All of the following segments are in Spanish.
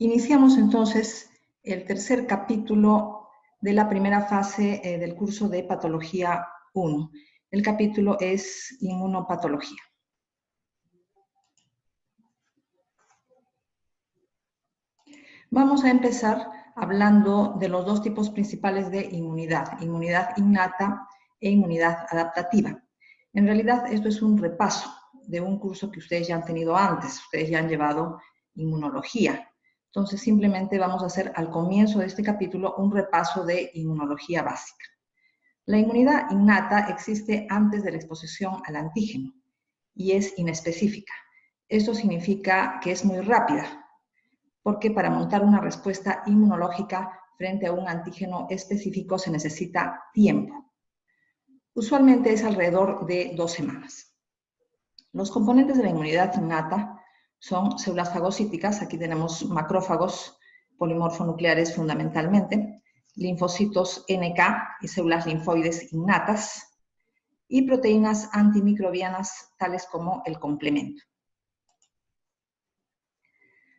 Iniciamos entonces el tercer capítulo de la primera fase del curso de Patología 1. El capítulo es Inmunopatología. Vamos a empezar hablando de los dos tipos principales de inmunidad, inmunidad innata e inmunidad adaptativa. En realidad esto es un repaso de un curso que ustedes ya han tenido antes, ustedes ya han llevado inmunología. Entonces simplemente vamos a hacer al comienzo de este capítulo un repaso de inmunología básica. La inmunidad innata existe antes de la exposición al antígeno y es inespecífica. Esto significa que es muy rápida, porque para montar una respuesta inmunológica frente a un antígeno específico se necesita tiempo. Usualmente es alrededor de 2 semanas. Los componentes de la inmunidad innata son células fagocíticas, aquí tenemos macrófagos polimorfonucleares fundamentalmente, linfocitos NK y células linfoides innatas, y proteínas antimicrobianas tales como el complemento.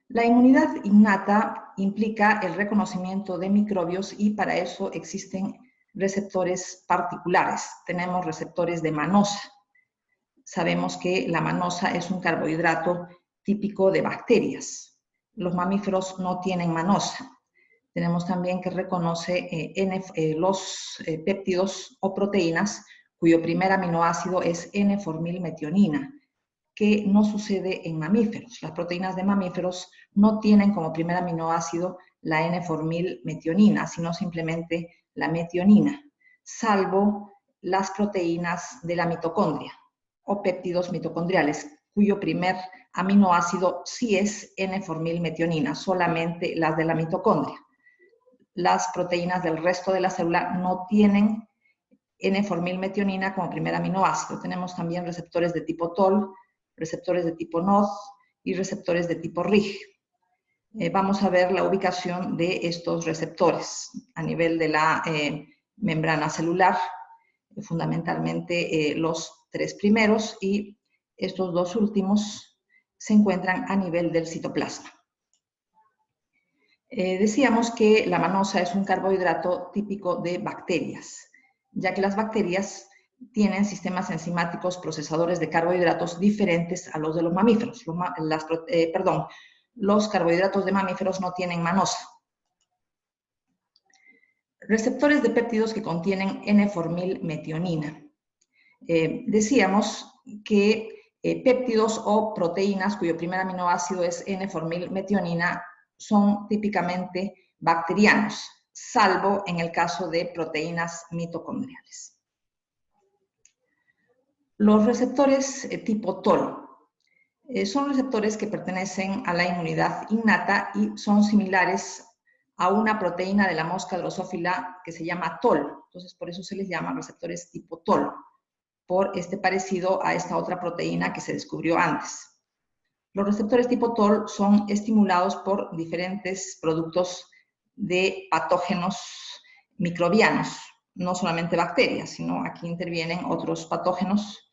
La inmunidad innata implica el reconocimiento de microbios y para eso existen receptores particulares. Tenemos receptores de manosa. Sabemos que la manosa es un carbohidrato típico de bacterias. Los mamíferos no tienen manosa. Tenemos también que reconoce los péptidos o proteínas cuyo primer aminoácido es N-formilmetionina, que no sucede en mamíferos. Las proteínas de mamíferos no tienen como primer aminoácido la N-formilmetionina, sino simplemente la metionina, salvo las proteínas de la mitocondria o péptidos mitocondriales, cuyo primer aminoácido sí es N-formilmetionina, solamente las de la mitocondria. Las proteínas del resto de la célula no tienen N-formilmetionina como primer aminoácido. Tenemos también receptores de tipo TOL, receptores de tipo NOD y receptores de tipo RIG. Vamos a ver la ubicación de estos receptores a nivel de la membrana celular, fundamentalmente los 3 primeros, y estos 2 últimos se encuentran a nivel del citoplasma. Decíamos que la manosa es un carbohidrato típico de bacterias, ya que las bacterias tienen sistemas enzimáticos procesadores de carbohidratos diferentes a los de los mamíferos. Los carbohidratos de mamíferos no tienen manosa. Receptores de péptidos que contienen N-formilmetionina. Decíamos que péptidos o proteínas cuyo primer aminoácido es N-formilmetionina son típicamente bacterianos, salvo en el caso de proteínas mitocondriales. Los receptores tipo TOL son receptores que pertenecen a la inmunidad innata y son similares a una proteína de la mosca drosófila que se llama TOL. Entonces, por eso se les llama receptores tipo TOL, por este parecido a esta otra proteína que se descubrió antes. Los receptores tipo TOL son estimulados por diferentes productos de patógenos microbianos, no solamente bacterias, sino aquí intervienen otros patógenos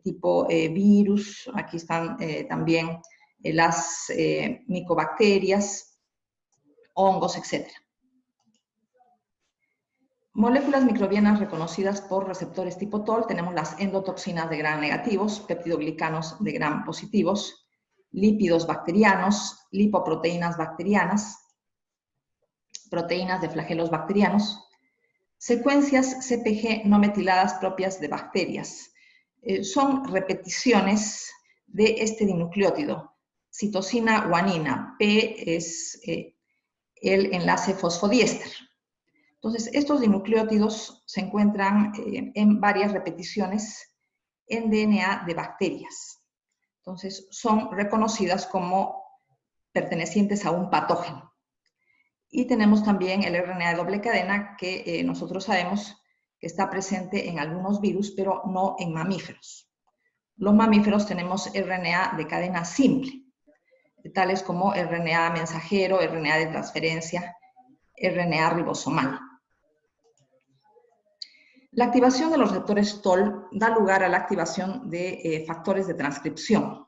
tipo virus, aquí están también las micobacterias, hongos, etc. Moléculas microbianas reconocidas por receptores tipo TOL, tenemos las endotoxinas de gram negativos, peptidoglicanos de gram positivos, lípidos bacterianos, lipoproteínas bacterianas, proteínas de flagelos bacterianos, secuencias CpG no metiladas propias de bacterias. Son repeticiones de este dinucleótido, citosina guanina. P es el enlace fosfodiéster. Entonces, estos dinucleótidos se encuentran en varias repeticiones en DNA de bacterias. Entonces, son reconocidas como pertenecientes a un patógeno. Y tenemos también el RNA de doble cadena que nosotros sabemos que está presente en algunos virus, pero no en mamíferos. Los mamíferos tenemos RNA de cadena simple, tales como RNA mensajero, RNA de transferencia, RNA ribosomal. La activación de los receptores TOL da lugar a la activación de factores de transcripción.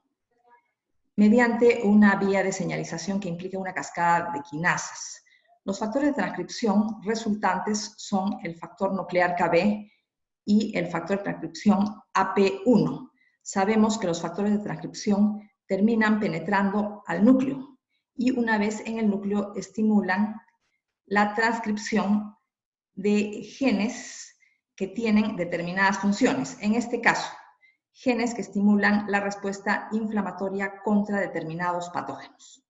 mediante una vía de señalización que implica una cascada de quinasas. Los factores de transcripción resultantes son el factor nuclear Kb y el factor de transcripción AP1. Sabemos que los factores de transcripción terminan penetrando al núcleo y una vez en el núcleo estimulan la transcripción de genes que tienen determinadas funciones. En este caso, genes que estimulan la respuesta inflamatoria contra determinados patógenos.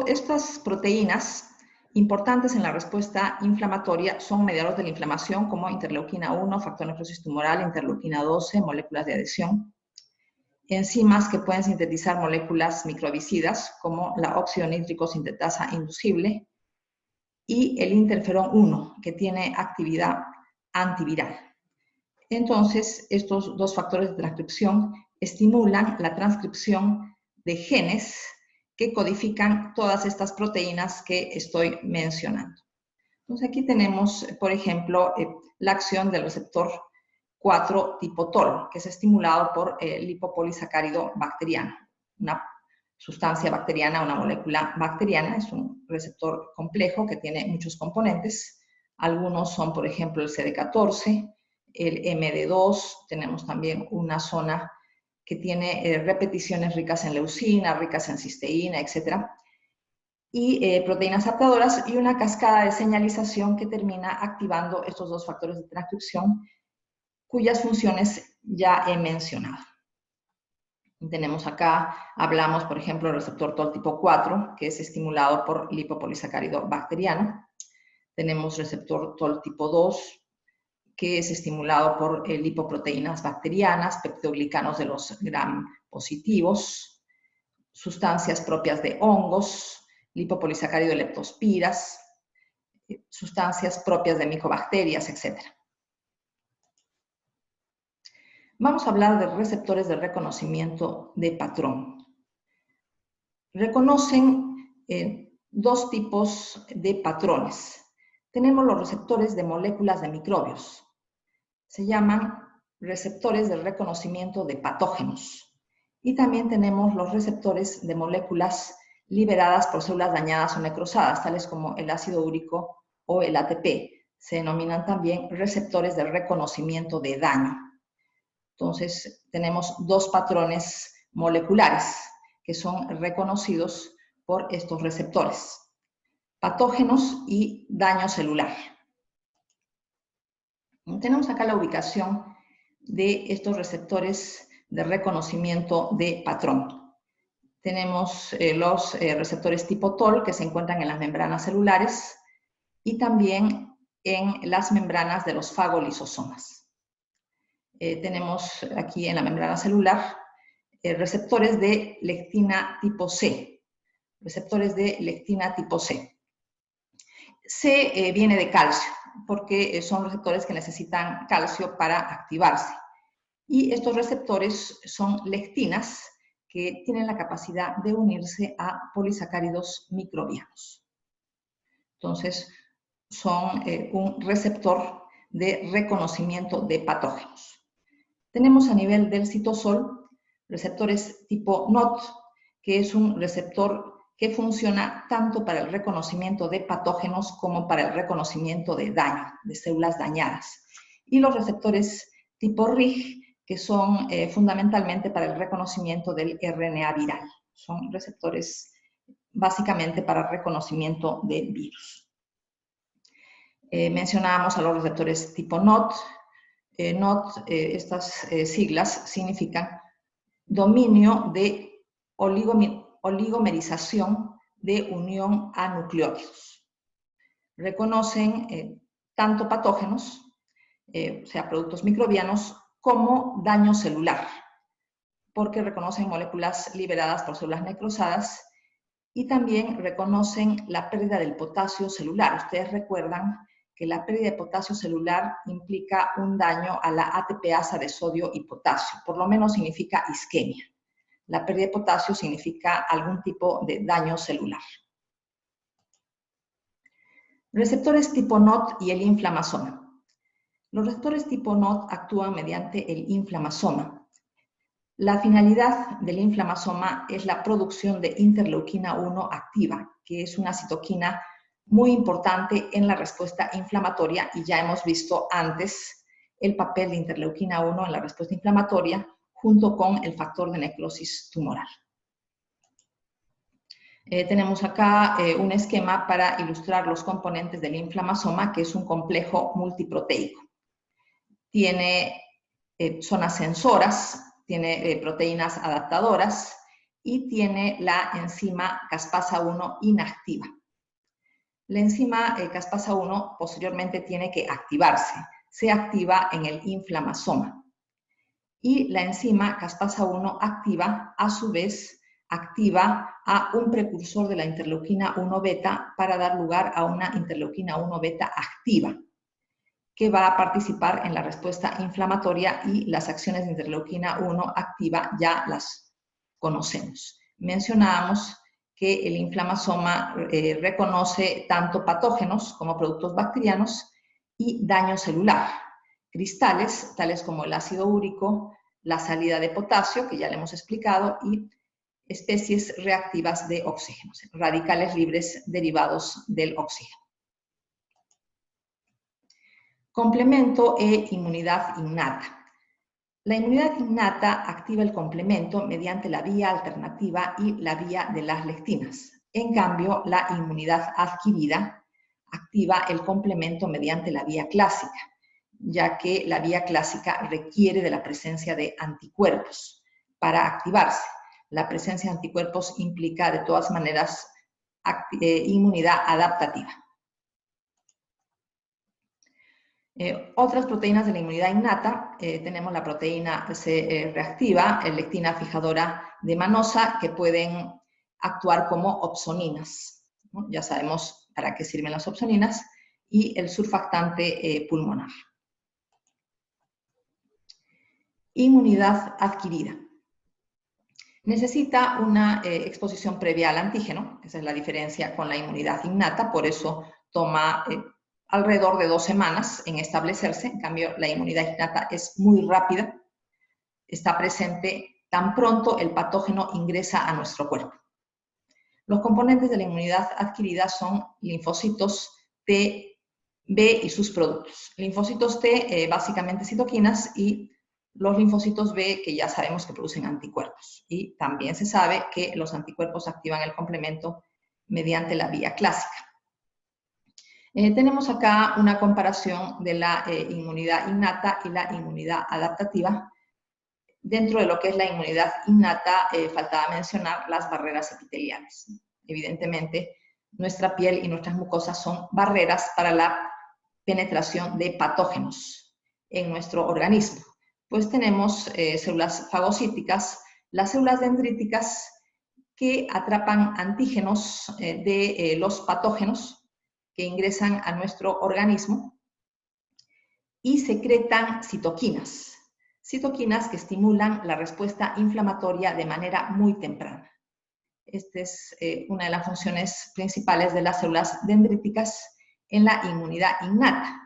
Estas proteínas importantes en la respuesta inflamatoria son mediadores de la inflamación como interleuquina 1, factor de necrosis tumoral, interleuquina 12, moléculas de adhesión. Enzimas que pueden sintetizar moléculas microbicidas como la óxido nítrico sintetasa inducible y el interferón 1, que tiene actividad antiviral. Entonces, estos dos factores de transcripción estimulan la transcripción de genes que codifican todas estas proteínas que estoy mencionando. Entonces, aquí tenemos, por ejemplo, la acción del receptor 4 tipo TOL, que es estimulado por el lipopolisacárido bacteriano, una sustancia bacteriana, una molécula bacteriana. Es un receptor complejo que tiene muchos componentes. Algunos son, por ejemplo, el CD14, el MD2, tenemos también una zona que tiene repeticiones ricas en leucina, ricas en cisteína, etc. Y proteínas adaptadoras y una cascada de señalización que termina activando estos dos factores de transcripción cuyas funciones ya he mencionado. Tenemos acá, hablamos, por ejemplo, del receptor TOL tipo 4, que es estimulado por lipopolisacárido bacteriano. Tenemos receptor TOL tipo 2, que es estimulado por lipoproteínas bacterianas, peptidoglicanos de los gram positivos, sustancias propias de hongos, lipopolisacárido leptospiras, sustancias propias de micobacterias, etc. Vamos a hablar de receptores de reconocimiento de patrón. Reconocen dos tipos de patrones. Tenemos los receptores de moléculas de microbios. Se llaman receptores de reconocimiento de patógenos. Y también tenemos los receptores de moléculas liberadas por células dañadas o necrosadas, tales como el ácido úrico o el ATP. Se denominan también receptores de reconocimiento de daño. Entonces, tenemos dos patrones moleculares que son reconocidos por estos receptores: patógenos y daño celular. Tenemos acá la ubicación de estos receptores de reconocimiento de patrón. Tenemos los receptores tipo TOL que se encuentran en las membranas celulares y también en las membranas de los fagolisosomas. Tenemos aquí en la membrana celular receptores de lectina tipo C. Receptores de lectina tipo C. C viene de calcio, porque son receptores que necesitan calcio para activarse. Y estos receptores son lectinas que tienen la capacidad de unirse a polisacáridos microbianos. Entonces, son un receptor de reconocimiento de patógenos. Tenemos a nivel del citosol receptores tipo NOT, que es un receptor que funciona tanto para el reconocimiento de patógenos como para el reconocimiento de daño, de células dañadas. Y los receptores tipo RIG, que son fundamentalmente para el reconocimiento del RNA viral. Son receptores básicamente para el reconocimiento de virus. Mencionábamos a los receptores tipo NOT. NOT, estas siglas significan dominio de oligomerización de unión a nucleótidos. Reconocen tanto patógenos, o sea, productos microbianos, como daño celular, porque reconocen moléculas liberadas por células necrosadas y también reconocen la pérdida del potasio celular. Ustedes recuerdan que la pérdida de potasio celular implica un daño a la ATPasa de sodio y potasio, por lo menos significa isquemia. La pérdida de potasio significa algún tipo de daño celular. Receptores tipo NOT y el inflamasoma. Los receptores tipo NOD actúan mediante el inflamasoma. La finalidad del inflamasoma es la producción de interleuquina 1 activa, que es una citoquina muy importante en la respuesta inflamatoria, y ya hemos visto antes el papel de interleuquina 1 en la respuesta inflamatoria junto con el factor de necrosis tumoral. Tenemos acá un esquema para ilustrar los componentes del inflamasoma, que es un complejo multiproteico. Tiene zonas sensoras, tiene proteínas adaptadoras y tiene la enzima caspasa 1 inactiva. La enzima caspasa 1 posteriormente tiene que activarse. Se activa en el inflamasoma. Y la enzima caspasa 1 activa, a su vez, activa a un precursor de la interleuquina 1 beta para dar lugar a una interleuquina 1 beta activa, que va a participar en la respuesta inflamatoria, y las acciones de interleuquina 1 activa ya las conocemos. Mencionábamos que el inflamasoma reconoce tanto patógenos como productos bacterianos y daño celular. Cristales, tales como el ácido úrico, la salida de potasio, que ya le hemos explicado, y especies reactivas de oxígeno, radicales libres derivados del oxígeno. Complemento e inmunidad innata. La inmunidad innata activa el complemento mediante la vía alternativa y la vía de las lectinas. En cambio, la inmunidad adquirida activa el complemento mediante la vía clásica, ya que la vía clásica requiere de la presencia de anticuerpos para activarse. La presencia de anticuerpos implica, de todas maneras, inmunidad adaptativa. Otras proteínas de la inmunidad innata, tenemos la proteína C reactiva, lectina fijadora de manosa, que pueden actuar como opsoninas, ¿no? Ya sabemos para qué sirven las opsoninas, y el surfactante pulmonar. Inmunidad adquirida. Necesita una exposición previa al antígeno, esa es la diferencia con la inmunidad innata, por eso toma alrededor de 2 semanas en establecerse. En cambio, la inmunidad innata es muy rápida, está presente tan pronto el patógeno ingresa a nuestro cuerpo. Los componentes de la inmunidad adquirida son linfocitos T, B y sus productos. Linfocitos T, básicamente citoquinas, y los linfocitos B, que ya sabemos que producen anticuerpos. Y también se sabe que los anticuerpos activan el complemento mediante la vía clásica. Tenemos acá una comparación de la inmunidad innata y la inmunidad adaptativa. Dentro de lo que es la inmunidad innata, faltaba mencionar las barreras epiteliales. Evidentemente, nuestra piel y nuestras mucosas son barreras para la penetración de patógenos en nuestro organismo. Pues tenemos células fagocíticas, las células dendríticas, que atrapan antígenos de los patógenos que ingresan a nuestro organismo y secretan citoquinas. Citoquinas que estimulan la respuesta inflamatoria de manera muy temprana. Esta es una de las funciones principales de las células dendríticas en la inmunidad innata.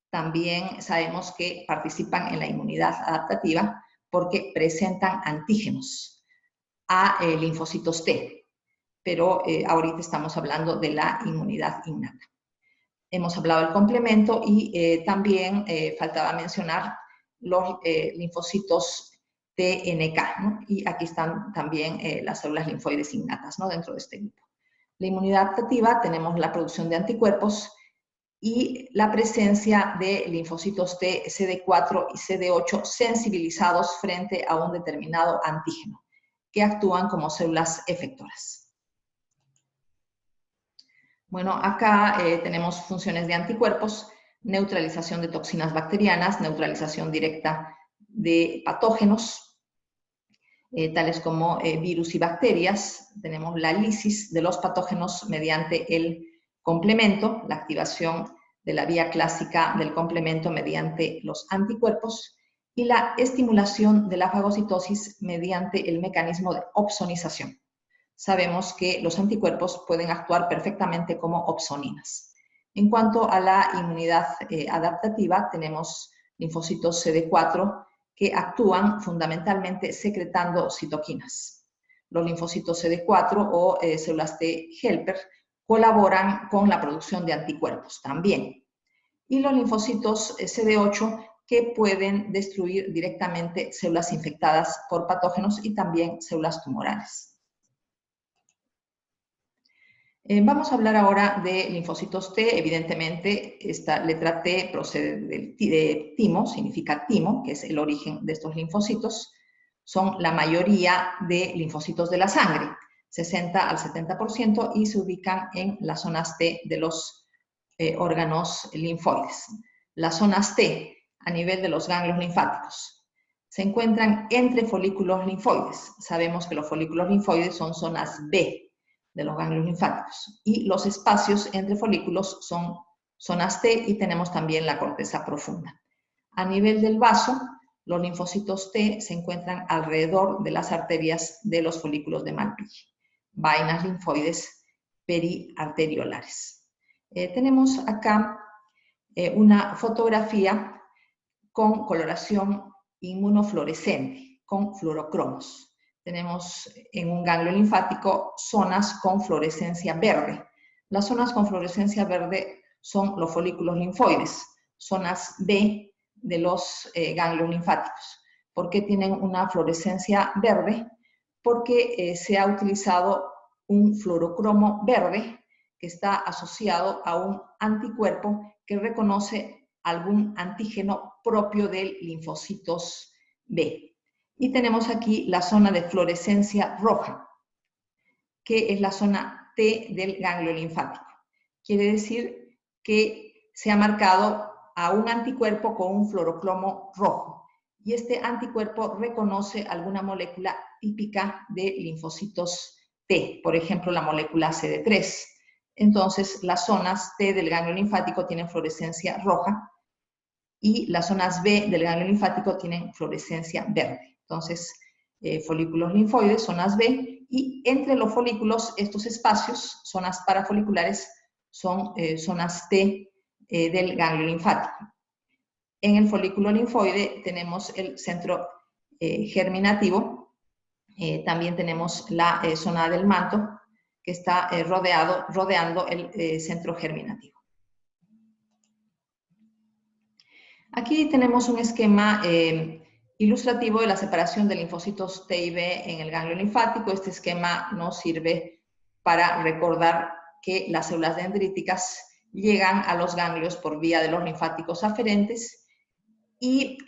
También sabemos que participan en la inmunidad adaptativa porque presentan antígenos a linfocitos T. Pero ahorita estamos hablando de la inmunidad innata. Hemos hablado del complemento y también faltaba mencionar los linfocitos TNK, ¿no? Y aquí están también las células linfoides innatas, ¿no?, dentro de este grupo. La inmunidad adaptativa, tenemos la producción de anticuerpos y la presencia de linfocitos T, CD4 y CD8 sensibilizados frente a un determinado antígeno, que actúan como células efectoras. Bueno, acá tenemos funciones de anticuerpos, neutralización de toxinas bacterianas, neutralización directa de patógenos, tales como virus y bacterias. Tenemos la lisis de los patógenos mediante el complemento, la activación de la vía clásica del complemento mediante los anticuerpos, y la estimulación de la fagocitosis mediante el mecanismo de opsonización. Sabemos que los anticuerpos pueden actuar perfectamente como opsoninas. En cuanto a la inmunidad adaptativa, tenemos linfocitos CD4 que actúan fundamentalmente secretando citoquinas. Los linfocitos CD4 o células T helper colaboran con la producción de anticuerpos también. Y los linfocitos CD8 que pueden destruir directamente células infectadas por patógenos y también células tumorales. Vamos a hablar ahora de linfocitos T. Evidentemente, esta letra T procede de timo, significa timo, que es el origen de estos linfocitos. Son la mayoría de linfocitos de la sangre, 60 al 70%, y se ubican en las zonas T de los órganos linfoides. Las zonas T a nivel de los ganglios linfáticos se encuentran entre folículos linfoides. Sabemos que los folículos linfoides son zonas B de los ganglios linfáticos, y los espacios entre folículos son zonas T, y tenemos también la corteza profunda. A nivel del vaso, los linfocitos T se encuentran alrededor de las arterias de los folículos de Malpighi, vainas linfoides periarteriolares. Tenemos acá una fotografía con coloración inmunofluorescente, con fluorocromos. Tenemos en un ganglio linfático zonas con fluorescencia verde. Las zonas con fluorescencia verde son los folículos linfoides, zonas B de los ganglios linfáticos. ¿Por qué tienen una fluorescencia verde? Porque se ha utilizado un fluorocromo verde que está asociado a un anticuerpo que reconoce algún antígeno propio de linfocitos B. Y tenemos aquí la zona de fluorescencia roja, que es la zona T del ganglio linfático. Quiere decir que se ha marcado a un anticuerpo con un fluorocromo rojo. Y este anticuerpo reconoce alguna molécula típica de linfocitos T, por ejemplo, la molécula CD3. Entonces, las zonas T del ganglio linfático tienen fluorescencia roja y las zonas B del ganglio linfático tienen fluorescencia verde. Entonces, folículos linfoides, zonas B, y entre los folículos, estos espacios, zonas parafoliculares, son zonas T del ganglio linfático. En el folículo linfoide tenemos el centro germinativo, también tenemos la zona del manto, que está rodeando el centro germinativo. Aquí tenemos un esquema ilustrativo de la separación de linfocitos T y B en el ganglio linfático. Este esquema nos sirve para recordar que las células dendríticas llegan a los ganglios por vía de los linfáticos aferentes, y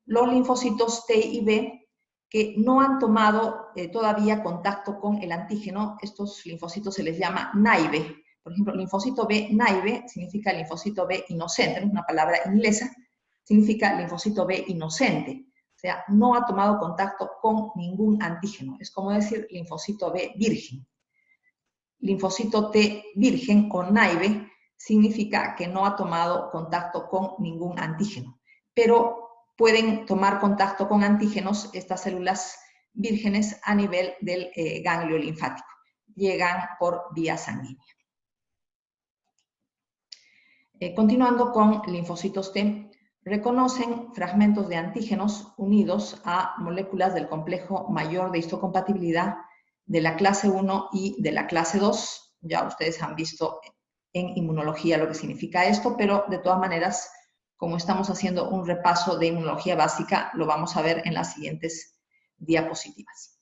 los linfocitos T y B que no han tomado todavía contacto con el antígeno, estos linfocitos se les llama naive. Por ejemplo, linfocito B naive significa linfocito B inocente, es una palabra inglesa, significa linfocito B inocente. O sea, no ha tomado contacto con ningún antígeno. Es como decir linfocito B virgen. Linfocito T virgen o naive significa que no ha tomado contacto con ningún antígeno. Pero pueden tomar contacto con antígenos estas células vírgenes a nivel del ganglio linfático. Llegan por vía sanguínea. Continuando con linfocitos T, reconocen fragmentos de antígenos unidos a moléculas del complejo mayor de histocompatibilidad de la clase 1 y de la clase 2. Ya ustedes han visto en inmunología lo que significa esto, pero de todas maneras, como estamos haciendo un repaso de inmunología básica, lo vamos a ver en las siguientes diapositivas.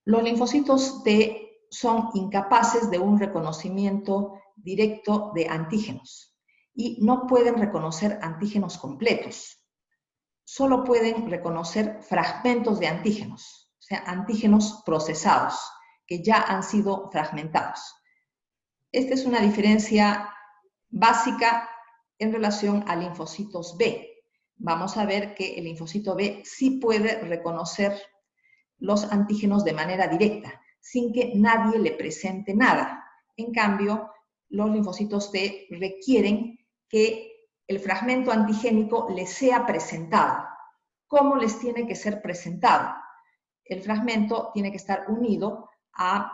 Los linfocitos T son incapaces de un reconocimiento directo de antígenos y no pueden reconocer antígenos completos. Solo pueden reconocer fragmentos de antígenos, o sea, antígenos procesados que ya han sido fragmentados. Esta es una diferencia básica en relación a linfocitos B. Vamos a ver que el linfocito B sí puede reconocer los antígenos de manera directa, sin que nadie le presente nada. En cambio, los linfocitos T requieren que el fragmento antigénico les sea presentado. ¿Cómo les tiene que ser presentado? El fragmento tiene que estar unido a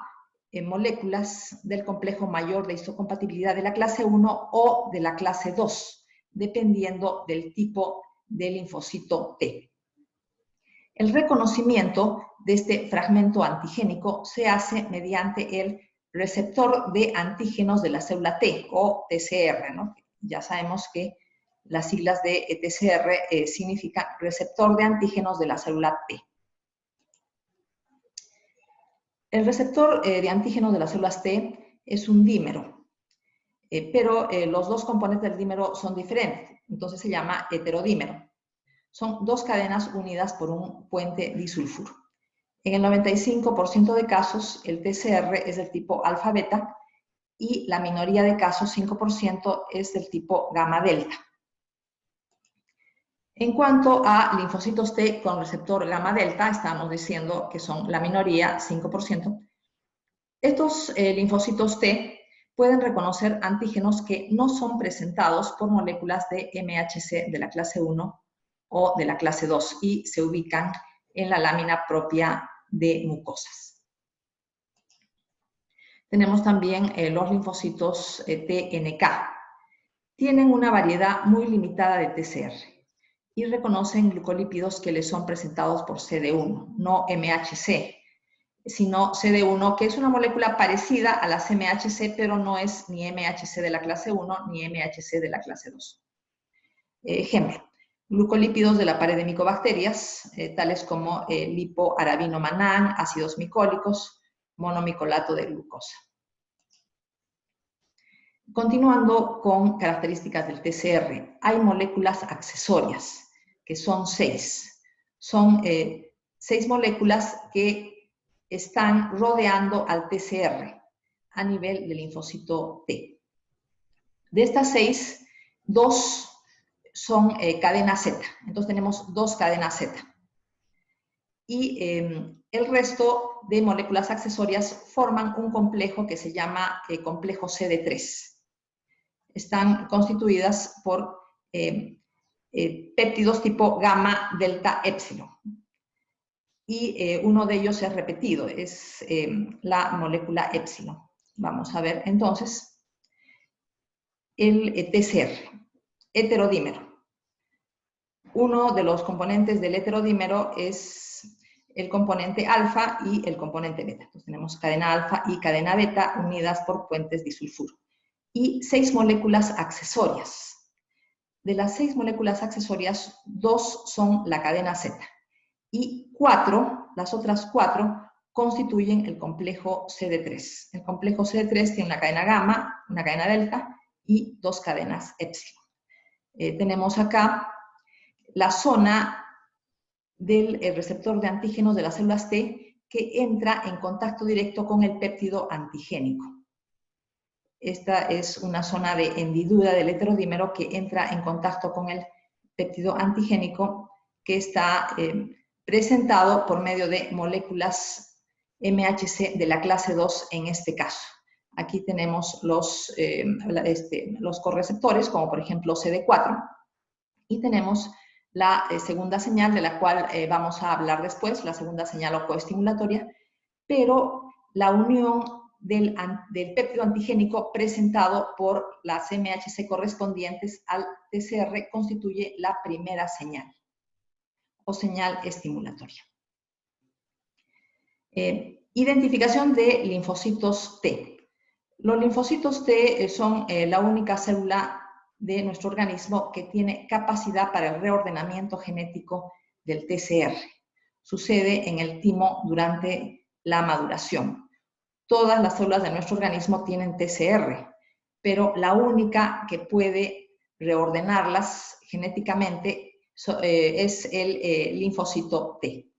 moléculas del complejo mayor de histocompatibilidad de la clase 1 o de la clase 2, dependiendo del tipo de linfocito T. El reconocimiento de este fragmento antigénico se hace mediante el receptor de antígenos de la célula T, o TCR, ¿no? Ya sabemos que las siglas de TCR significan receptor de antígenos de la célula T. El receptor de antígenos de las células T es un dímero, pero los dos componentes del dímero son diferentes, entonces se llama heterodímero. Son dos cadenas unidas por un puente disulfuro. En el 95% de casos, el TCR es del tipo alfa-beta y la minoría de casos, 5%, es del tipo gamma-delta. En cuanto a linfocitos T con receptor gamma-delta, estamos diciendo que son la minoría, 5%. Estos linfocitos T pueden reconocer antígenos que no son presentados por moléculas de MHC de la clase 1 o de la clase 2 y se ubican en la lámina propia de mucosas. Tenemos también los linfocitos TNK. Tienen una variedad muy limitada de TCR y reconocen glucolípidos que les son presentados por CD1, no MHC, sino CD1, que es una molécula parecida a las MHC, pero no es ni MHC de la clase 1 ni MHC de la clase 2. Ejemplo, glucolípidos de la pared de micobacterias, tales como lipoarabinomanán, ácidos micólicos, monomicolato de glucosa. Continuando con características del TCR, hay moléculas accesorias, que son 6. Son 6 moléculas que están rodeando al TCR a nivel del linfocito T. De estas 6, 2 son cadena Z. Entonces tenemos 2 cadenas Z. Y el resto de moléculas accesorias forman un complejo que se llama complejo CD3. Están constituidas por péptidos tipo gamma, delta, épsilon. Y uno de ellos es repetido, es la molécula épsilon. Vamos a ver entonces el TCR, heterodímero. Uno de los componentes del heterodímero es el componente alfa y el componente beta. Entonces tenemos cadena alfa y cadena beta unidas por puentes disulfuro. Y 6 moléculas accesorias. De las 6 moléculas accesorias, 2 son la cadena Z. Y 4, las otras 4, constituyen el complejo CD3. El complejo CD3 tiene una cadena gamma, una cadena delta y 2 cadenas épsilon. Tenemos acá la zona del receptor de antígenos de las células T que entra en contacto directo con el péptido antigénico. Esta es una zona de hendidura del heterodímero que entra en contacto con el péptido antigénico que está presentado por medio de moléculas MHC de la clase 2 en este caso. Aquí tenemos los correceptores, como por ejemplo CD4, y tenemos la segunda señal de la cual vamos a hablar después, la segunda señal o coestimulatoria, pero la unión del péptido antigénico presentado por las MHC correspondientes al TCR constituye la primera señal o señal estimulatoria. Identificación de linfocitos T. Los linfocitos T son la única célula de nuestro organismo que tiene capacidad para el reordenamiento genético del TCR. Sucede en el timo durante la maduración. Todas las células de nuestro organismo tienen TCR, pero la única que puede reordenarlas genéticamente es el linfocito T.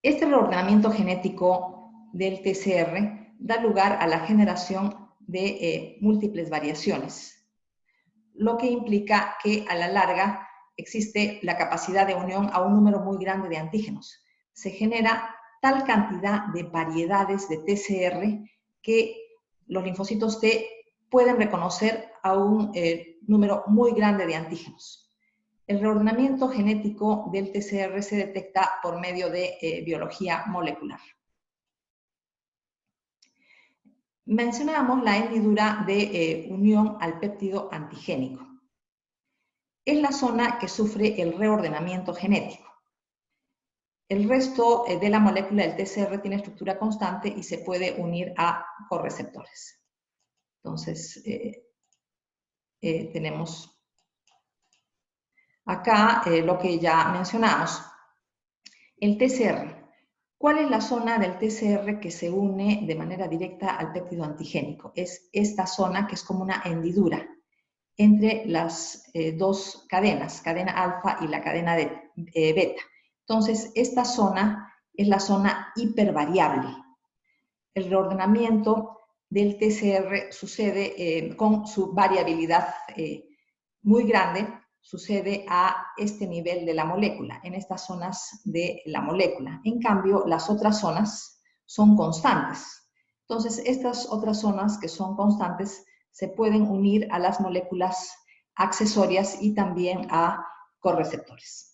Este reordenamiento genético del TCR da lugar a la generación de múltiples variaciones, lo que implica que a la larga existe la capacidad de unión a un número muy grande de antígenos. Se genera tal cantidad de variedades de TCR que los linfocitos T pueden reconocer a un número muy grande de antígenos. El reordenamiento genético del TCR se detecta por medio de biología molecular. Mencionamos la hendidura de unión al péptido antigénico. Es la zona que sufre el reordenamiento genético. El resto de la molécula del TCR tiene estructura constante y se puede unir a correceptores. Entonces, tenemos acá lo que ya mencionamos. El TCR. ¿Cuál es la zona del TCR que se une de manera directa al péptido antigénico? Es esta zona que es como una hendidura entre las dos cadenas, cadena alfa y la cadena de, beta. Entonces, esta zona es la zona hipervariable. El reordenamiento del TCR sucede con su variabilidad muy grande, sucede a este nivel de la molécula, en estas zonas de la molécula. En cambio, las otras zonas son constantes. Entonces, estas otras zonas que son constantes se pueden unir a las moléculas accesorias y también a correceptores.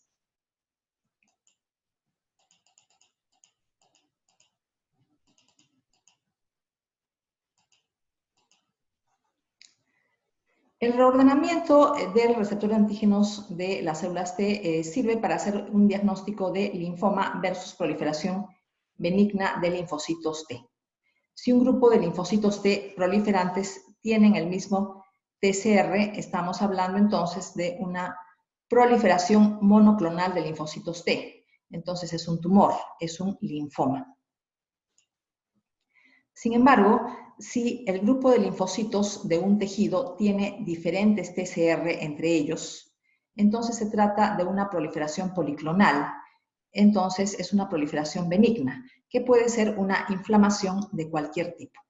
El reordenamiento del receptor de antígenos de las células T sirve para hacer un diagnóstico de linfoma versus proliferación benigna de linfocitos T. Si un grupo de linfocitos T proliferantes tienen el mismo TCR, estamos hablando entonces de una proliferación monoclonal de linfocitos T. Entonces es un tumor, es un linfoma. Sin embargo, si el grupo de linfocitos de un tejido tiene diferentes TCR entre ellos, entonces se trata de una proliferación policlonal. Entonces es una proliferación benigna, que puede ser una inflamación de cualquier tipo.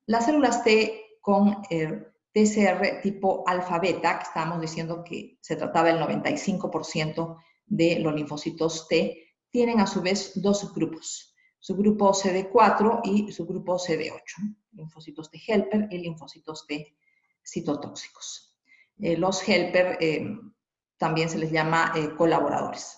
Las células T con TCR tipo alfa-beta, que estábamos diciendo que se trataba del 95% de los linfocitos T, tienen a su vez dos subgrupos. Subgrupo CD4 y subgrupo CD8, linfocitos T helper y linfocitos T citotóxicos. Los helper también se les llama colaboradores.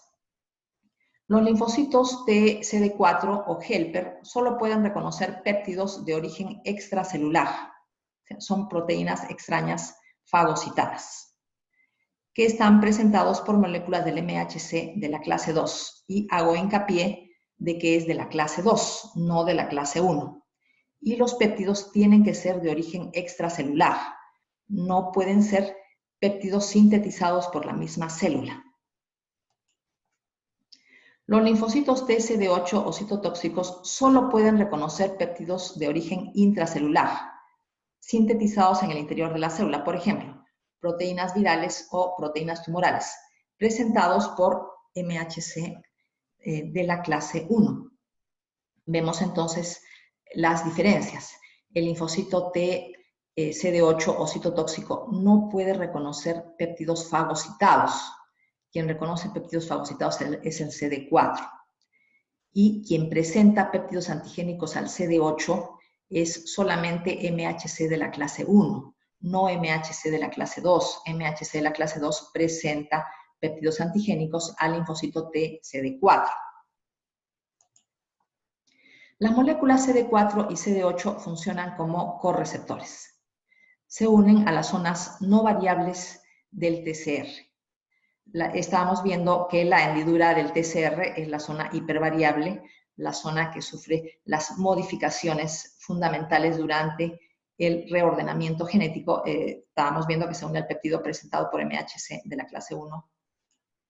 Los linfocitos T CD4 o helper solo pueden reconocer péptidos de origen extracelular, o sea, son proteínas extrañas fagocitadas, que están presentados por moléculas del MHC de la clase 2, y hago hincapié de que es de la clase 2, no de la clase 1. Y los péptidos tienen que ser de origen extracelular, no pueden ser péptidos sintetizados por la misma célula. Los linfocitos TCD8 o citotóxicos solo pueden reconocer péptidos de origen intracelular, sintetizados en el interior de la célula, por ejemplo, proteínas virales o proteínas tumorales, presentados por MHC de la clase 1. Vemos entonces las diferencias. El linfocito T CD8 o citotóxico no puede reconocer péptidos fagocitados. Quien reconoce péptidos fagocitados es el CD4. Y quien presenta péptidos antigénicos al CD8 es solamente MHC de la clase 1, no MHC de la clase 2. MHC de la clase 2 presenta péptidos antigénicos al linfocito T CD4. Las moléculas CD4 y CD8 funcionan como correceptores. Se unen a las zonas no variables del TCR. Estábamos viendo que la hendidura del TCR es la zona hipervariable, la zona que sufre las modificaciones fundamentales durante el reordenamiento genético. Estábamos viendo que se une al péptido presentado por MHC de la clase 1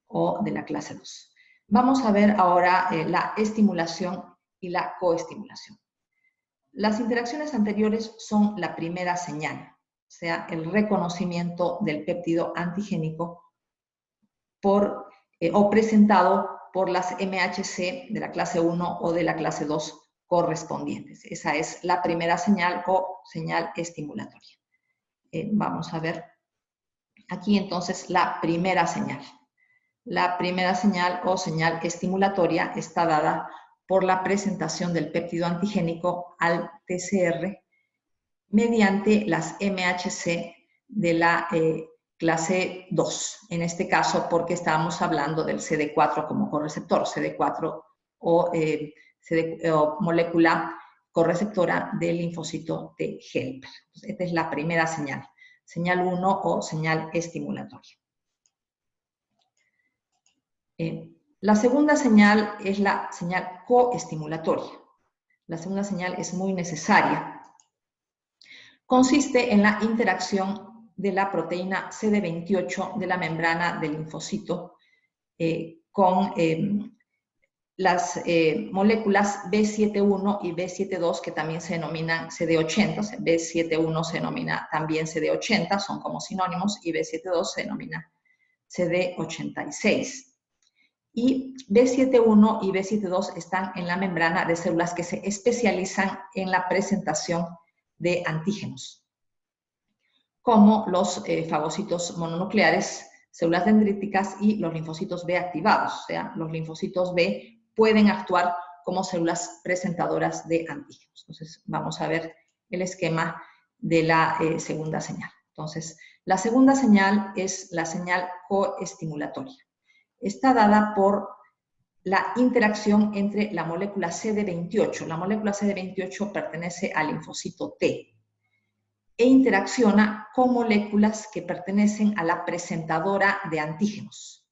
o de la clase 2. Vamos a ver ahora la estimulación y la coestimulación. Las interacciones anteriores son la primera señal, o sea, el reconocimiento del péptido antigénico o presentado por las MHC de la clase 1 o de la clase 2 correspondientes. Esa es la primera señal o señal estimulatoria. Vamos a ver aquí entonces la primera señal. La primera señal o señal estimulatoria está dada por la presentación del péptido antigénico al TCR mediante las MHC de la clase 2, en este caso porque estábamos hablando del CD4 como correceptor, CD4 o, o molécula correceptora del linfocito T helper. Entonces, esta es la primera señal, señal 1 o señal estimulatoria. La segunda señal es la señal coestimulatoria. La segunda señal es muy necesaria. Consiste en la interacción de la proteína CD28 de la membrana del linfocito con las moléculas B71 y B72, que también se denominan CD80. O sea, B71 se denomina también CD80, son como sinónimos, y B72 se denomina CD86. Y B71 y B72 están en la membrana de células que se especializan en la presentación de antígenos, como los fagocitos mononucleares, células dendríticas y los linfocitos B activados. O sea, los linfocitos B pueden actuar como células presentadoras de antígenos. Entonces, vamos a ver el esquema de la segunda señal. Entonces, la segunda señal es la señal coestimulatoria. Está dada por la interacción entre la molécula CD28. La molécula CD28 pertenece al linfocito T e interacciona con moléculas que pertenecen a la presentadora de antígenos.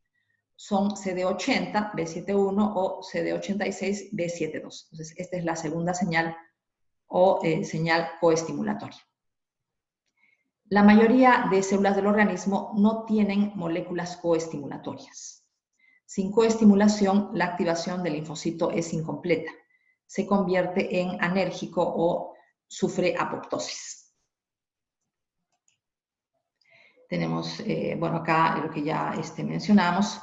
Son CD80, B71 o CD86, B72. Entonces, esta es la segunda señal o señal coestimulatoria. La mayoría de células del organismo no tienen moléculas coestimulatorias. Sin coestimulación, la activación del linfocito es incompleta. Se convierte en anérgico o sufre apoptosis. Tenemos, bueno, acá lo que ya mencionamos.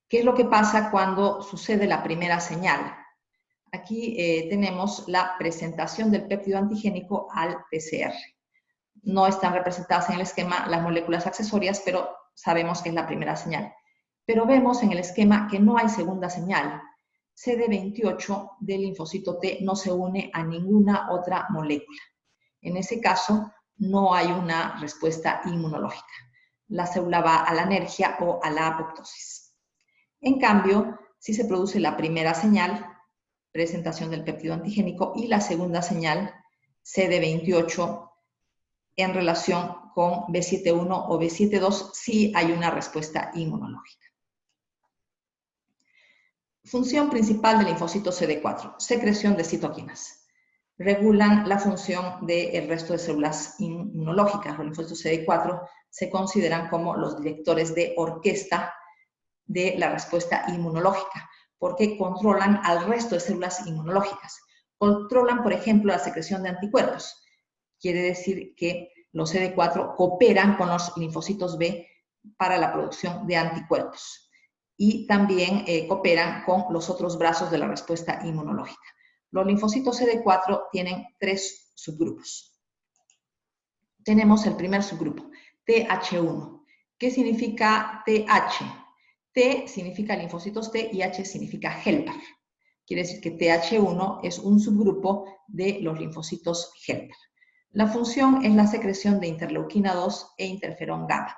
¿Qué es lo que pasa cuando sucede la primera señal? Aquí tenemos la presentación del péptido antigénico al PCR. No están representadas en el esquema las moléculas accesorias, pero sabemos que es la primera señal. Pero vemos en el esquema que no hay segunda señal. CD28 del linfocito T no se une a ninguna otra molécula. En ese caso, no hay una respuesta inmunológica. La célula va a la anergia o a la apoptosis. En cambio, si se produce la primera señal, presentación del péptido antigénico, y la segunda señal, CD28, en relación con B71 o B72, sí hay una respuesta inmunológica. Función principal del linfocito CD4, secreción de citoquinas. Regulan la función del resto de células inmunológicas. Los linfocitos CD4 se consideran como los directores de orquesta de la respuesta inmunológica, porque controlan al resto de células inmunológicas. Controlan, por ejemplo, la secreción de anticuerpos. Quiere decir que los CD4 cooperan con los linfocitos B para la producción de anticuerpos. Y también cooperan con los otros brazos de la respuesta inmunológica. Los linfocitos CD4 tienen 3 subgrupos. Tenemos el primer subgrupo, TH1. ¿Qué significa TH? T significa linfocitos T y H significa helper. Quiere decir que TH1 es un subgrupo de los linfocitos helper. La función es la secreción de interleuquina 2 e interferón gamma.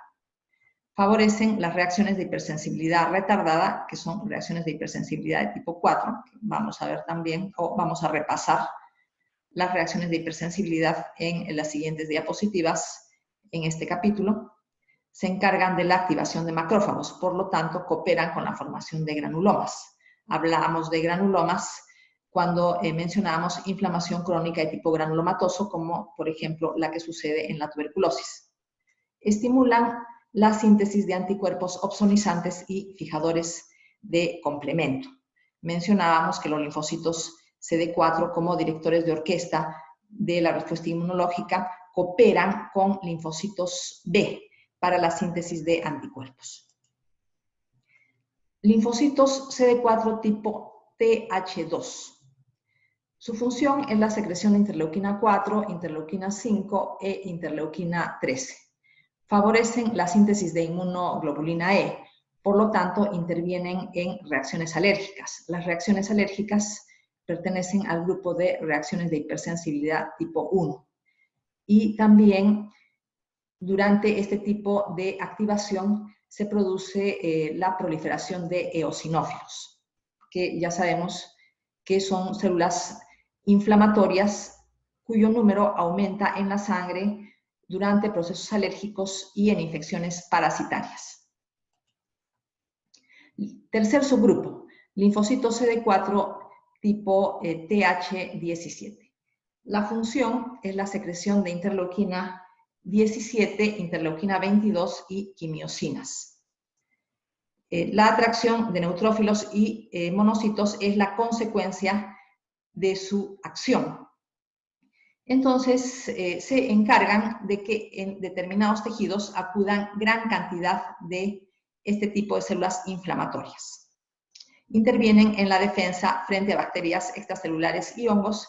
Favorecen las reacciones de hipersensibilidad retardada, que son reacciones de hipersensibilidad de tipo 4, que vamos a ver también, o vamos a repasar las reacciones de hipersensibilidad en las siguientes diapositivas en este capítulo. Se encargan de la activación de macrófagos, por lo tanto, cooperan con la formación de granulomas. Hablamos de granulomas cuando mencionábamos inflamación crónica de tipo granulomatoso, como por ejemplo la que sucede en la tuberculosis. Estimulan la síntesis de anticuerpos opsonizantes y fijadores de complemento. Mencionábamos que los linfocitos CD4, como directores de orquesta de la respuesta inmunológica, cooperan con linfocitos B para la síntesis de anticuerpos. Linfocitos CD4 tipo TH2. Su función es la secreción de interleuquina 4, interleuquina 5 e interleuquina 13. Favorecen la síntesis de inmunoglobulina E, por lo tanto intervienen en reacciones alérgicas. Las reacciones alérgicas pertenecen al grupo de reacciones de hipersensibilidad tipo 1 y también durante este tipo de activación se produce la proliferación de eosinófilos, que ya sabemos que son células inflamatorias cuyo número aumenta en la sangre durante procesos alérgicos y en infecciones parasitarias. Tercer subgrupo, linfocitos CD4 tipo TH17. La función es la secreción de interleuquina 17, interleuquina 22 y quimiosinas. La atracción de neutrófilos y monocitos es la consecuencia de su acción. Entonces, se encargan de que en determinados tejidos acudan gran cantidad de este tipo de células inflamatorias. Intervienen en la defensa frente a bacterias extracelulares y hongos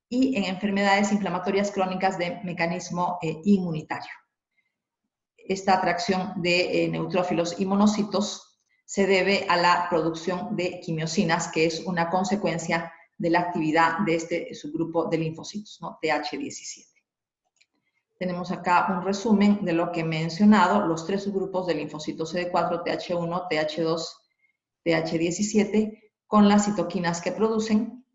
y en enfermedades inflamatorias crónicas de mecanismo inmunitario. Esta atracción de neutrófilos y monocitos se debe a la producción de quimiosinas, que es una consecuencia de la actividad de este subgrupo de linfocitos, ¿no? TH17. Tenemos acá un resumen de lo que he mencionado, los tres subgrupos de linfocitos CD4, TH1, TH2, TH17, con las citoquinas que producen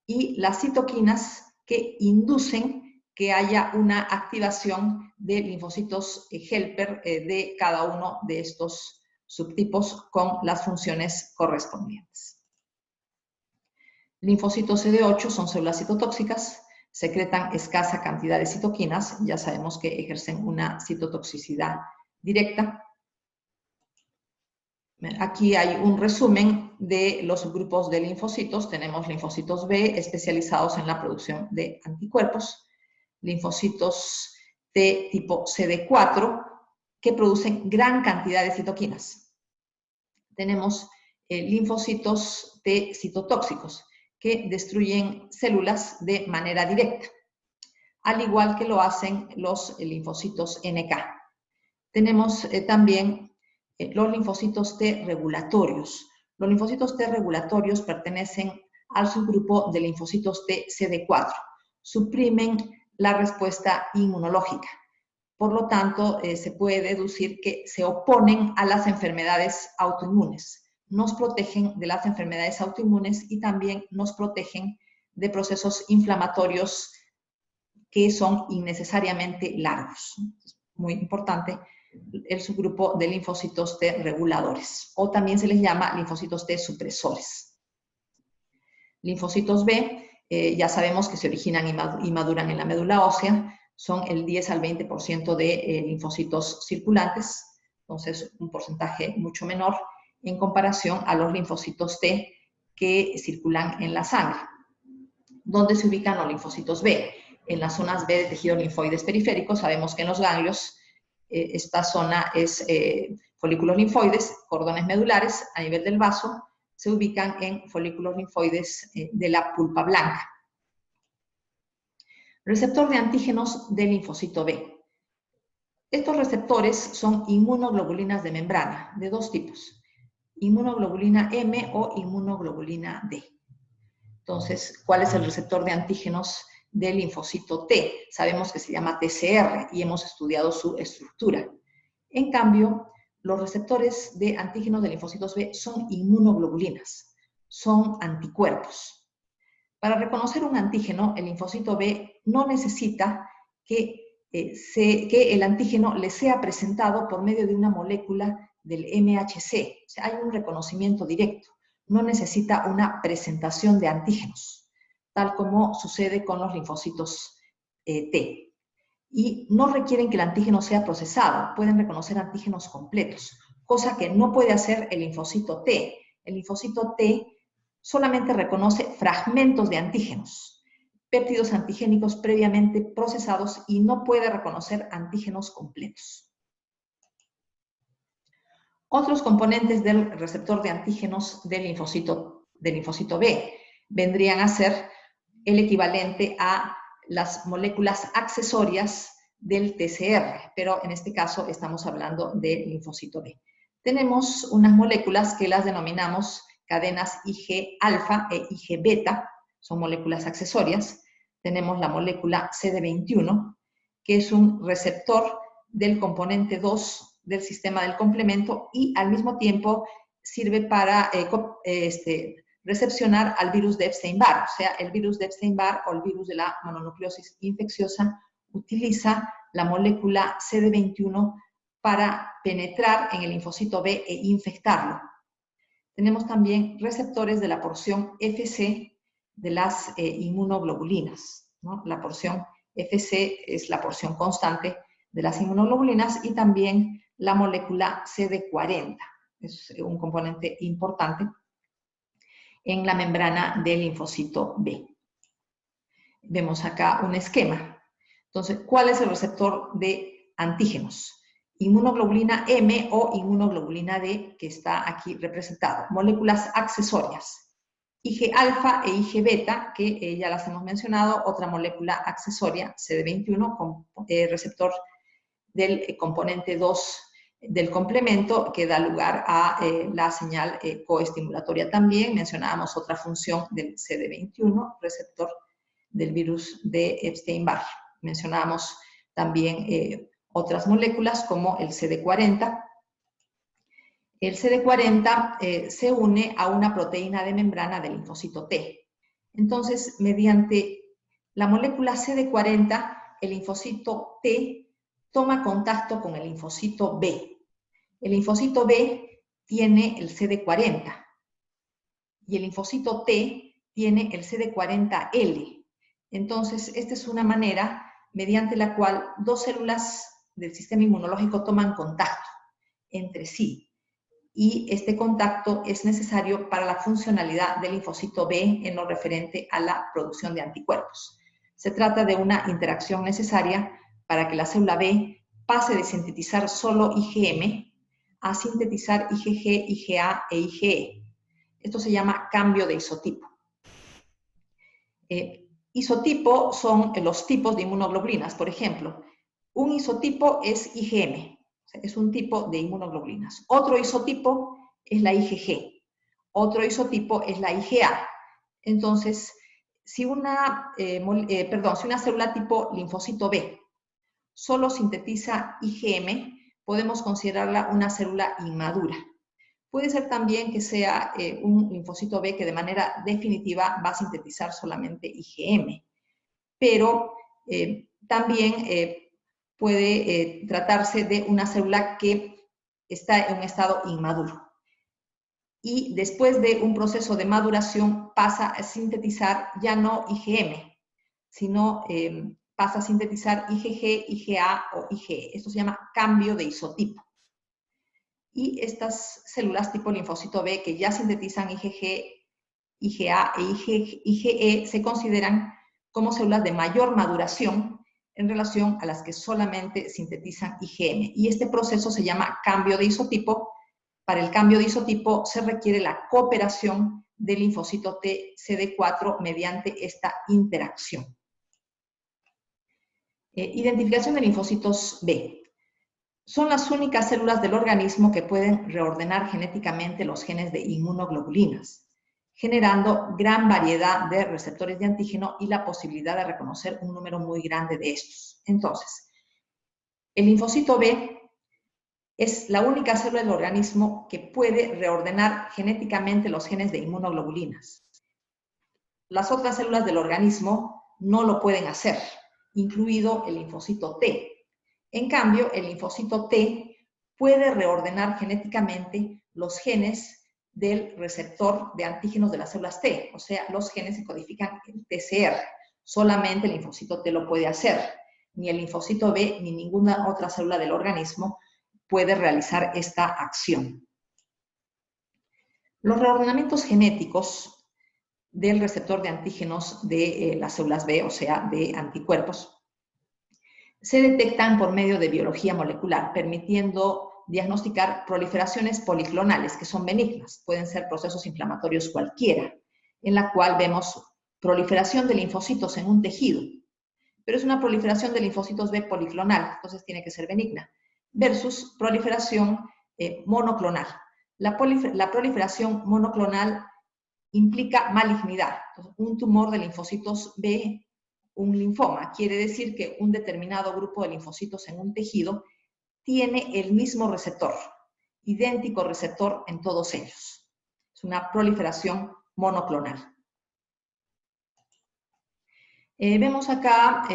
y las citoquinas que inducen que haya una activación de linfocitos helper de cada uno de estos subtipos con las funciones correspondientes. Linfocitos CD8 son células citotóxicas, secretan escasa cantidad de citoquinas, ya sabemos que ejercen una citotoxicidad directa. Aquí hay un resumen de los subgrupos de linfocitos. Tenemos linfocitos B especializados en la producción de anticuerpos, linfocitos T tipo CD4 que producen gran cantidad de citoquinas. Tenemos linfocitos T citotóxicos que destruyen células de manera directa, al igual que lo hacen los linfocitos NK. Tenemos también los linfocitos T regulatorios. Los linfocitos T regulatorios pertenecen al subgrupo de linfocitos T CD4. Suprimen la respuesta inmunológica. Por lo tanto, se puede deducir que se oponen a las enfermedades autoinmunes. Nos protegen de las enfermedades autoinmunes y también nos protegen de procesos inflamatorios que son innecesariamente largos. Es muy importante el subgrupo de linfocitos T reguladores, o también se les llama linfocitos T supresores. Linfocitos B, ya sabemos que se originan y maduran en la médula ósea, son el 10 al 20% de linfocitos circulantes, entonces un porcentaje mucho menor en comparación a los linfocitos T que circulan en la sangre. ¿Dónde se ubican los linfocitos B? En las zonas B de tejidos linfoides periféricos. Sabemos que en los ganglios esta zona es folículos linfoides, cordones medulares a nivel del vaso, se ubican en folículos linfoides de la pulpa blanca. Receptor de antígenos del linfocito B. Estos receptores son inmunoglobulinas de membrana, de dos tipos, inmunoglobulina M o inmunoglobulina D. Entonces, ¿cuál es el receptor de antígenos del linfocito T? Sabemos que se llama TCR y hemos estudiado su estructura. En cambio, los receptores de antígenos de linfocitos B son inmunoglobulinas, son anticuerpos. Para reconocer un antígeno, el linfocito B no necesita que el antígeno le sea presentado por medio de una molécula del MHC. O sea, hay un reconocimiento directo. No necesita una presentación de antígenos, tal como sucede con los linfocitos T. Y no requieren que el antígeno sea procesado, pueden reconocer antígenos completos, cosa que no puede hacer el linfocito T. El linfocito T solamente reconoce fragmentos de antígenos, péptidos antigénicos previamente procesados y no puede reconocer antígenos completos. Otros componentes del receptor de antígenos del linfocito B vendrían a ser el equivalente a las moléculas accesorias del TCR, pero en este caso estamos hablando del linfocito B. Tenemos unas moléculas que las denominamos cadenas Ig-alfa e Ig-beta, son moléculas accesorias. Tenemos la molécula CD21, que es un receptor del componente 2 del sistema del complemento y al mismo tiempo sirve para recepcionar al virus de Epstein-Barr. O sea, el virus de Epstein-Barr o el virus de la mononucleosis infecciosa utiliza la molécula CD21 para penetrar en el linfocito B e infectarlo. Tenemos también receptores de la porción FC de las inmunoglobulinas, ¿no? La porción FC es la porción constante de las inmunoglobulinas y también la molécula CD40. Es un componente importante en la membrana del linfocito B. Vemos acá un esquema. Entonces, ¿cuál es el receptor de antígenos? Inmunoglobulina M o inmunoglobulina D, que está aquí representado. Moléculas accesorias. Ig alfa e Ig beta, que ya las hemos mencionado. Otra molécula accesoria, CD21, con receptor del componente 2 del complemento, que da lugar a la señal coestimulatoria también. Mencionábamos otra función del CD21, receptor del virus de Epstein-Barr. Mencionábamos también otras moléculas como el CD40. El CD40 se une a una proteína de membrana del linfocito T. Entonces, mediante la molécula CD40, el linfocito T toma contacto con el linfocito B. El linfocito B tiene el CD40 y el linfocito T tiene el CD40L. Entonces, esta es una manera mediante la cual dos células del sistema inmunológico toman contacto entre sí. Y este contacto es necesario para la funcionalidad del linfocito B en lo referente a la producción de anticuerpos. Se trata de una interacción necesaria para que la célula B pase de sintetizar solo IgM a sintetizar IgG, IgA e IgE. Esto se llama cambio de isotipo. Isotipo son los tipos de inmunoglobulinas. Por ejemplo, un isotipo es IgM, es un tipo de inmunoglobulinas. Otro isotipo es la IgG. Otro isotipo es la IgA. Entonces, si una célula tipo linfocito B solo sintetiza IgM, podemos considerarla una célula inmadura. Puede ser también que sea un linfocito B que de manera definitiva va a sintetizar solamente IgM, pero también puede tratarse de una célula que está en un estado inmaduro. Y después de un proceso de maduración pasa a sintetizar ya no IgM, sino pasa a sintetizar IgG, IgA o IgE. Esto se llama cambio de isotipo. Y estas células tipo linfocito B que ya sintetizan IgG, IgA e IgE se consideran como células de mayor maduración en relación a las que solamente sintetizan IgM. Y este proceso se llama cambio de isotipo. Para el cambio de isotipo se requiere la cooperación del linfocito T CD4 mediante esta interacción. Identificación de linfocitos B. Son las únicas células del organismo que pueden reordenar genéticamente los genes de inmunoglobulinas, generando gran variedad de receptores de antígeno y la posibilidad de reconocer un número muy grande de estos. Entonces, el linfocito B es la única célula del organismo que puede reordenar genéticamente los genes de inmunoglobulinas. Las otras células del organismo no lo pueden hacer, incluido el linfocito T. En cambio, el linfocito T puede reordenar genéticamente los genes del receptor de antígenos de las células T, o sea, los genes se codifican en TCR. Solamente el linfocito T lo puede hacer. Ni el linfocito B ni ninguna otra célula del organismo puede realizar esta acción. Los reordenamientos genéticos del receptor de antígenos de las células B, o sea, de anticuerpos, se detectan por medio de biología molecular, permitiendo diagnosticar proliferaciones policlonales que son benignas. Pueden ser procesos inflamatorios cualquiera, en la cual vemos proliferación de linfocitos en un tejido, pero es una proliferación de linfocitos B policlonal, entonces tiene que ser benigna, versus proliferación monoclonal. La proliferación monoclonal implica malignidad. Entonces, un tumor de linfocitos B, un linfoma, quiere decir que un determinado grupo de linfocitos en un tejido tiene el mismo receptor, idéntico receptor en todos ellos. Es una proliferación monoclonal. Vemos acá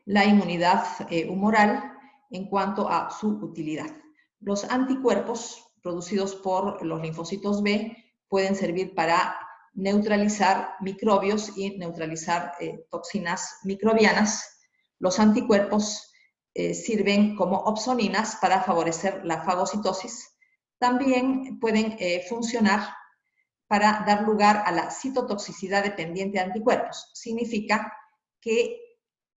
la inmunidad humoral en cuanto a su utilidad. Los anticuerpos producidos por los linfocitos B pueden servir para neutralizar microbios y neutralizar toxinas microbianas. Los anticuerpos sirven como opsoninas para favorecer la fagocitosis. También pueden funcionar para dar lugar a la citotoxicidad dependiente de anticuerpos. Significa que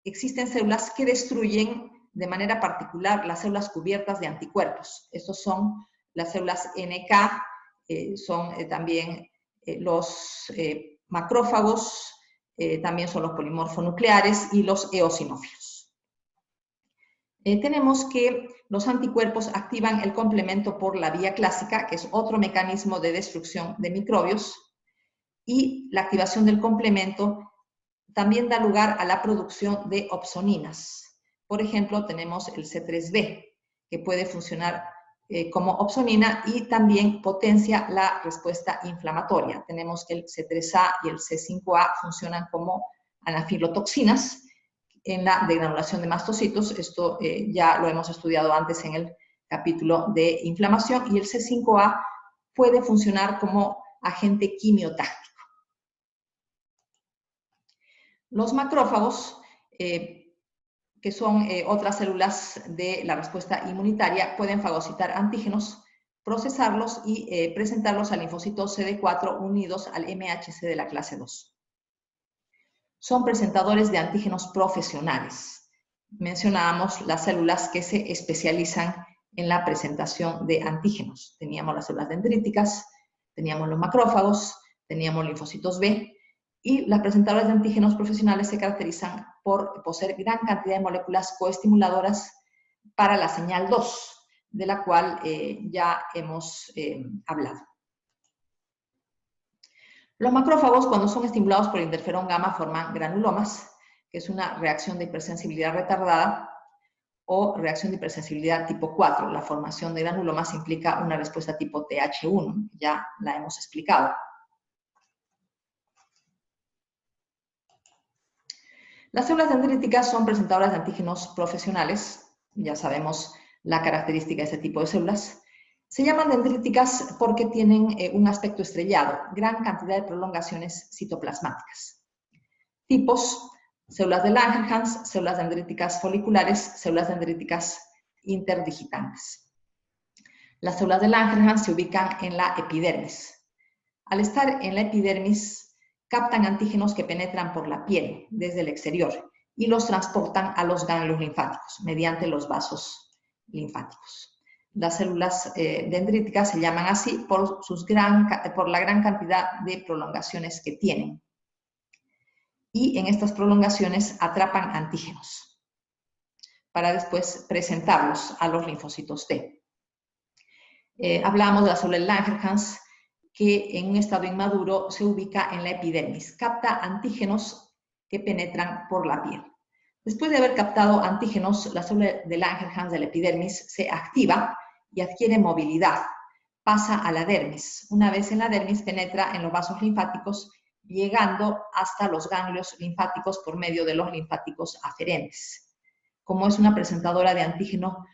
existen células que destruyen de manera particular las células cubiertas de anticuerpos. Estos son las células NK, son también los macrófagos, también son los polimorfonucleares y los eosinófilos. Tenemos que los anticuerpos activan el complemento por la vía clásica, que es otro mecanismo de destrucción de microbios, y la activación del complemento también da lugar a la producción de opsoninas. Por ejemplo, tenemos el C3b, que puede funcionar como opsonina y también potencia la respuesta inflamatoria. Tenemos que el C3a y el C5a funcionan como anafilotoxinas en la degranulación de mastocitos. Esto ya lo hemos estudiado antes en el capítulo de inflamación, y el C5a puede funcionar como agente quimiotáctico. Los macrófagos, que son otras células de la respuesta inmunitaria, pueden fagocitar antígenos, procesarlos y presentarlos al linfocito CD4 unidos al MHC de la clase 2. Son presentadores de antígenos profesionales. Mencionábamos las células que se especializan en la presentación de antígenos. Teníamos las células dendríticas, teníamos los macrófagos, teníamos linfocitos B, y las presentadoras de antígenos profesionales se caracterizan por poseer gran cantidad de moléculas coestimuladoras para la señal 2, de la cual ya hemos hablado. Los macrófagos, cuando son estimulados por interferón gamma, forman granulomas, que es una reacción de hipersensibilidad retardada o reacción de hipersensibilidad tipo 4. La formación de granulomas implica una respuesta tipo TH1, ya la hemos explicado. Las células dendríticas son presentadoras de antígenos profesionales. Ya sabemos la característica de este tipo de células. Se llaman dendríticas porque tienen un aspecto estrellado, gran cantidad de prolongaciones citoplasmáticas. Tipos: células de Langerhans, células dendríticas foliculares, células dendríticas interdigitantes. Las células de Langerhans se ubican en la epidermis. Al estar en la epidermis, captan antígenos que penetran por la piel desde el exterior y los transportan a los ganglios linfáticos mediante los vasos linfáticos. Las células dendríticas se llaman así por la gran cantidad de prolongaciones que tienen. Y en estas prolongaciones atrapan antígenos para después presentarlos a los linfocitos T. Hablamos de la célula de Langerhans, que en un estado inmaduro se ubica en la epidermis. Capta antígenos que penetran por la piel. Después de haber captado antígenos, la célula de Langerhans de la epidermis se activa y adquiere movilidad. Pasa a la dermis. Una vez en la dermis, penetra en los vasos linfáticos, llegando hasta los ganglios linfáticos por medio de los linfáticos aferentes. Como es una presentadora de antígeno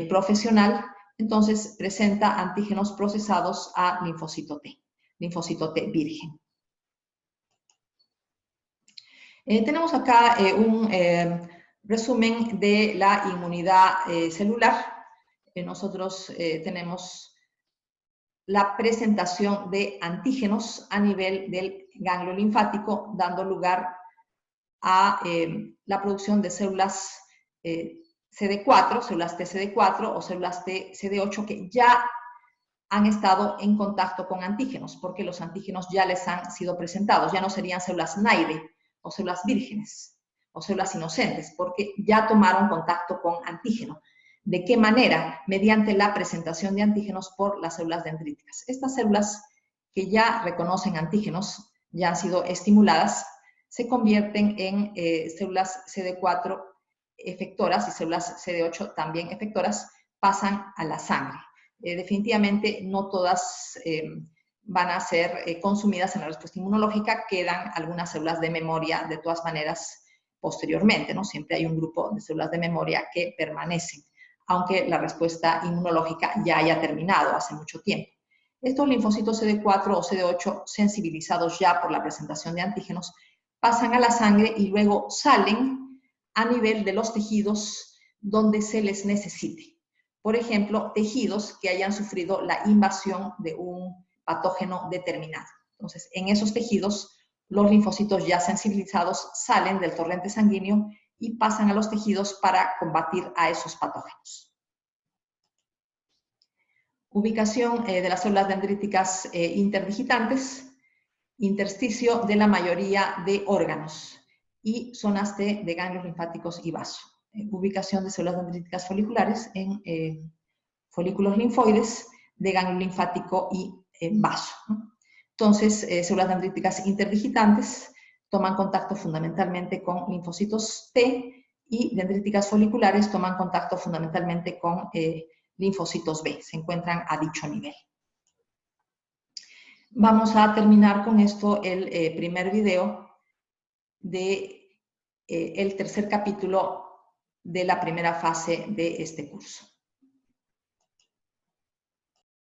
profesional, entonces presenta antígenos procesados a linfocito T virgen. Tenemos acá un resumen de la inmunidad celular. Nosotros tenemos la presentación de antígenos a nivel del ganglio linfático, dando lugar a la producción de células CD4, células TCD4 o células TCD8 que ya han estado en contacto con antígenos, porque los antígenos ya les han sido presentados, ya no serían células naide o células vírgenes o células inocentes, porque ya tomaron contacto con antígeno. ¿De qué manera? Mediante la presentación de antígenos por las células dendríticas. Estas células que ya reconocen antígenos, ya han sido estimuladas, se convierten en células CD4 efectoras y células CD8 también efectoras pasan a la sangre. Definitivamente no todas van a ser consumidas en la respuesta inmunológica, quedan algunas células de memoria de todas maneras posteriormente, ¿no? Siempre hay un grupo de células de memoria que permanecen, aunque la respuesta inmunológica ya haya terminado hace mucho tiempo. Estos linfocitos CD4 o CD8 sensibilizados ya por la presentación de antígenos pasan a la sangre y luego salen a nivel de los tejidos donde se les necesite. Por ejemplo, tejidos que hayan sufrido la invasión de un patógeno determinado. Entonces, en esos tejidos, los linfocitos ya sensibilizados salen del torrente sanguíneo y pasan a los tejidos para combatir a esos patógenos. Ubicación de las células dendríticas interdigitantes, intersticio de la mayoría de órganos y zonas de ganglios linfáticos y vaso. Ubicación de células dendríticas foliculares en folículos linfoides de ganglio linfático y vaso, ¿no? Entonces, células dendríticas interdigitantes toman contacto fundamentalmente con linfocitos T y dendríticas foliculares toman contacto fundamentalmente con linfocitos B, se encuentran a dicho nivel. Vamos a terminar con esto el primer video de el tercer capítulo de la primera fase de este curso.